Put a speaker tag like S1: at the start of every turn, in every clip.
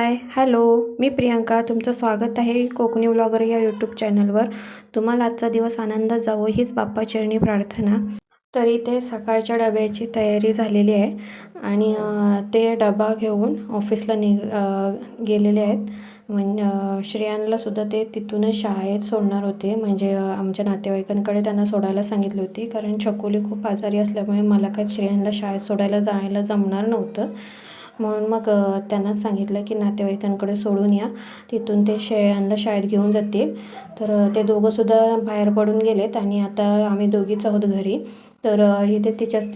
S1: Hi hello, मी प्रियांका. तुमचं स्वागत आहे कोकणी व्लॉगर या यूट्यूब चॅनलवर. तुम्हाला आजचा दिवस आनंदात जावो हीच बाप्पाचरणी प्रार्थना. तर इथे सकाळच्या डब्याची तयारी झालेली आहे आणि ते डबा घेऊन ऑफिसला गेलेले आहेत. श्रेयांलासुद्धा ते तिथूनच शाळेत सोडणार होते. म्हणजे आमच्या नातेवाईकांकडे त्यांना सोडायला सांगितली होती, कारण छकुली खूप आजारी असल्यामुळे मला काय श्रेयांला शाळेत सोडायला जायला जमणार नव्हतं. म्हणून मग त्यांनाच सांगितलं की नातेवाईकांकडे सोडून या, तिथून ते श्रेयांला शाळेत घेऊन जातील. तर ते दोघंसुद्धा बाहेर पडून गेलेत आणि आता आम्ही दोघीच आहोत घरी. तर इथे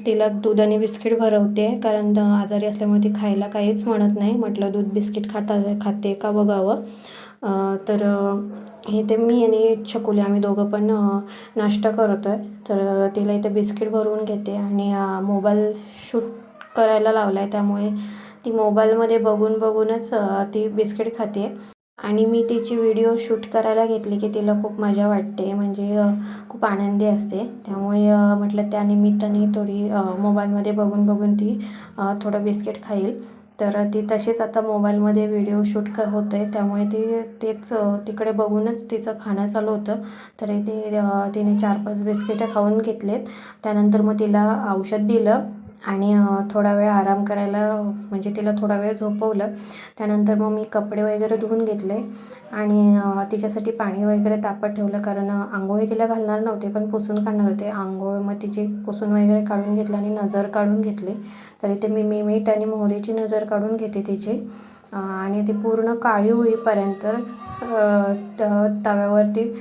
S1: तिला दूध आणि बिस्किट भरवते, कारण आजारी असल्यामुळे ती खायला काहीच म्हणत नाही. म्हटलं दूध बिस्किट खाते का बघावं. तर इथे मी आणि छकुली आम्ही दोघं पण नाश्ता करतो आहे. तर तिला इथे बिस्किट भरवून घेते आणि मोबाईल शूट करायला लावला आहे, त्यामुळे ती मोबाईलमध्ये बघूनच ती बिस्किट खाते. आणि मी तिची व्हिडिओ शूट करायला घेतली की तिला खूप मजा वाटते, म्हणजे खूप आनंदी असते. त्यामुळे म्हटलं त्या निमित्ताने थोडी मोबाईलमध्ये बघून ती थोडं बिस्किट खाईल. तर ती तशीच आता मोबाईलमध्ये व्हिडिओ शूट होतं आहे, त्यामुळे तेच तिकडे बघूनच तिचं खाणं चालू होतं. तर तिने 4-5 बिस्किटं खाऊन घेतलेत. त्यानंतर मग तिला औषध दिलं आणि थोडा वेळ आराम करायला, म्हणजे तिला थोडा वेळ झोपवलं. त्यानंतर मग मी कपडे वगैरे धुवून घेतले आणि तिच्यासाठी पाणी वगैरे तापत ठेवलं, कारण आंघोळी तिला घालणार नव्हते पण पुसून काढणार होते. आंघोळ मग तिची पुसून वगैरे काढून घेतलं आणि नजर काढून घेतली. तर इथे मी मीठ आणि मोहरीची नजर काढून घेते तिची, आणि ती पूर्ण काळी होईपर्यंत तव्यावरती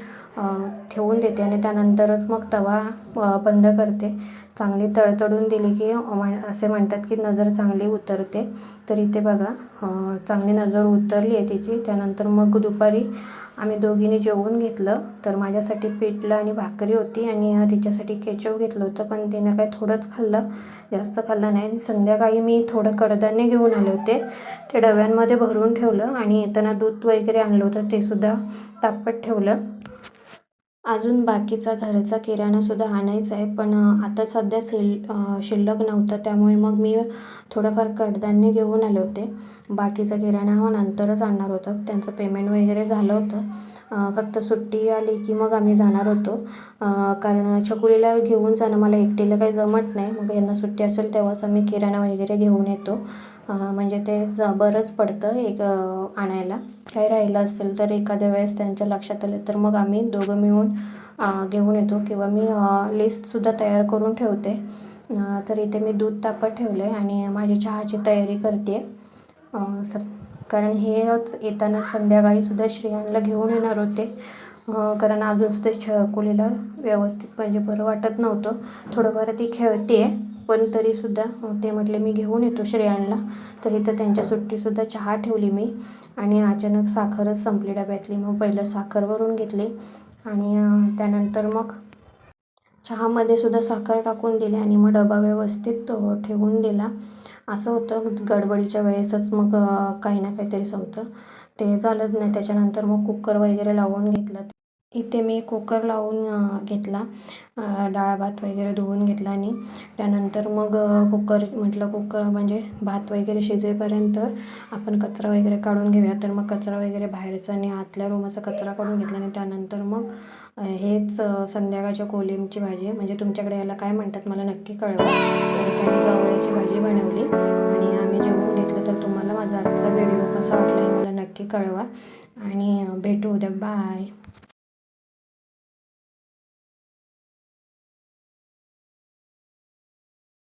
S1: ठेवून देते आणि त्यानंतरच मग तवा बंद करते. चांगली तडतडून दिली की असे म्हणतात की नजर चांगली उतरते. तर इथे बघा चांगली नजर उतरली आहे तिची. त्यानंतर मग दुपारी आम्ही दोघींनी जेवून घेतलं. तर माझ्यासाठी पिठलं आणि भाकरी होती आणि तिच्यासाठी केचव घेतलं होतं, पण तिनं काय थोडंच खाल्लं, जास्त खाल्लं नाही. आणि संध्याकाळी मी थोडं कडधान्य घेऊन आले होते, ते डब्यांमध्ये भरून ठेवलं आणि येताना दूध वगैरे आणलं होतं, ते सुद्धा तापत ठेवलं. अजून बाकीचा घरचा किराणासुद्धा आणायचा आहे, पण आता सध्या शिल्लक नव्हतं, त्यामुळे मग मी थोडंफार कडधान्य घेऊन आले होते. बाकीचा किराणा नंतरच आणणार होतं. त्यांचं पेमेंट वगैरे झालं होतं. फक्त सुट्टी आली की मग आम्ही जाणार होतो, कारण छकुलीला घेऊन जाणं मला एकटीला काही जमत नाही. मग यांना सुट्टी असेल तेव्हाच आम्ही किराणा वगैरे घेऊन येतो, म्हणजे ते बरंच पडतं एक आणायला. काही राहिलं असेल तर एखाद्या वेळेस त्यांच्या लक्षात आलं तर मग आम्ही दोघं मिळून घेऊन येतो, किंवा मी लिस्टसुद्धा तयार करून ठेवते. तर इथे मी दूध तापत ठेवलं आहे आणि माझी चहाची तयारी करते आहे. कारण हेच येताना संध्याकाळीसुद्धा श्रेयांला घेऊन येणार होते, कारण अजूनसुद्धा छकुलीला व्यवस्थित म्हणजे बरं वाटत नव्हतं. थोडंफार ती खेळते आहे, पण तरीसुद्धा ते म्हटले मी घेऊन येतो श्रेयांला. तर इथं त्यांच्या सुट्टीसुद्धा चहा ठेवली मी, आणि अचानक साखरच संपली डब्यातली. मग पहिलं साखर भरून घेतली आणि त्यानंतर मग चहामध्ये सुद्धा साखर टाकून दिली आणि मग डबा व्यवस्थित ठेवून दिला. असं होतं गडबडीच्या वेळेसच मग काही ना काहीतरी संपतं, ते झालंच नाही. त्याच्यानंतर मग कुकर वगैरे लावून घेतलं. इथे मी कुकर लावून घेतला, डाळ भात वगैरे धुवून घेतला आणि त्यानंतर मग कुकर म्हणजे भात वगैरे शिजेपर्यंत आपण कचरा वगैरे काढून घेऊया. तर मग कचरा वगैरे बाहेरचा आणि आतल्या रूमाचा कचरा काढून घेतला आणि त्यानंतर मग हेच संध्याकाळच्या कोलिमची भाजी, म्हणजे तुमच्याकडे याला काय म्हणतात मला नक्की कळवा. तर इथे आम्ही गवारीची भाजी बनवली आणि आम्ही जेवून घेतलं. तर तुम्हाला माझा आजचा व्हिडिओ कसा वाटला हे मला नक्की कळवा आणि भेटू उद्या. बाय.